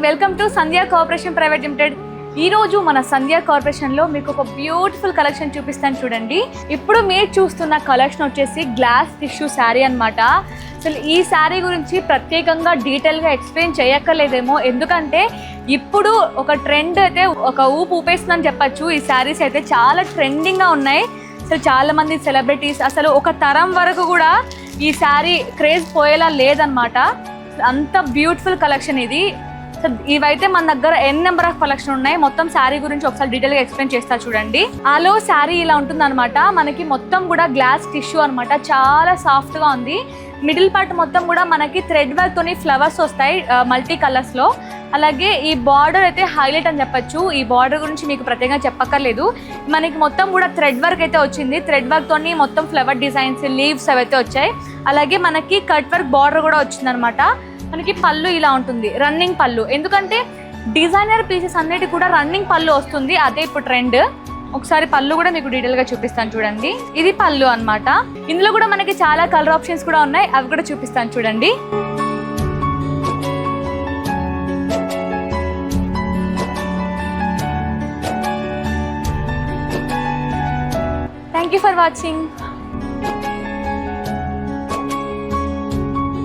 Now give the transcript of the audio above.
Welcome to Sandhya corporation private limited. ఈ రోజు మన సంధ్యా కార్పొరేషన్ లో మీకు ఒక బ్యూటిఫుల్ కలెక్షన్ చూపిస్తాను చూడండి. ఇప్పుడు మీరు చూస్తున్న కలెక్షన్ వచ్చేసి గ్లాస్ టిష్యూ శారీ అన్నమాట. అసలు ఈ శారీ గురించి ప్రత్యేకంగా డీటెయిల్గా ఎక్స్ప్లెయిన్ చేయక్కర్లేదేమో, ఎందుకంటే ఇప్పుడు ఒక ట్రెండ్ అయితే ఒక ఊపేస్తుందని చెప్పచ్చు. ఈ శారీస్ అయితే చాలా ట్రెండింగ్గా ఉన్నాయి. అసలు చాలా మంది సెలబ్రిటీస్ అసలు ఒక తరం వరకు కూడా ఈ శారీ క్రేజ్ పోయేలా లేదనమాట. అంత బ్యూటిఫుల్ కలెక్షన్ ఇది. సో ఇవైతే మన దగ్గర నెంబర్ ఆఫ్ కలెక్షన్ ఉన్నాయి. మొత్తం శారీ గురించి ఒకసారి డీటెయిల్గా ఎక్స్ప్లెయిన్ చేస్తా చూడండి. ఆలో శారీ ఇలా ఉంటుంది అనమాట. మనకి మొత్తం కూడా గ్లాస్ టిష్యూ అనమాట. చాలా సాఫ్ట్గా ఉంది. మిడిల్ పార్ట్ మొత్తం కూడా మనకి థ్రెడ్ వర్క్ తోని ఫ్లవర్స్ వస్తాయి మల్టీ కలర్స్ లో. అలాగే ఈ బార్డర్ అయితే హైలైట్ అని చెప్పొచ్చు. ఈ బార్డర్ గురించి మీకు ప్రత్యేకంగా చెప్పక్కర్లేదు. మనకి మొత్తం కూడా థ్రెడ్ వర్క్ అయితే వచ్చింది. థ్రెడ్ వర్క్ తోని మొత్తం ఫ్లవర్ డిజైన్స్, లీవ్స్ అవైతే వచ్చాయి. అలాగే మనకి కట్ వర్క్ బార్డర్ కూడా వచ్చింది అనమాట. మనకి పళ్ళు ఇలా ఉంటుంది, రన్నింగ్ పళ్ళు. ఎందుకంటే డిజైనర్ పీసెస్ అన్నిటి కూడా రన్నింగ్ పళ్ళు వస్తుంది, అదే ఇప్పుడు ట్రెండ్. ఒకసారి పళ్ళు కూడా మీకు డీటెయిల్గా చూపిస్తాను చూడండి. ఇది పళ్ళు అన్నమాట. ఇందులో కూడా మనకి చాలా కలర్ ఆప్షన్స్ కూడా ఉన్నాయి, అవి కూడా చూపిస్తాను చూడండి. Thank you for watching.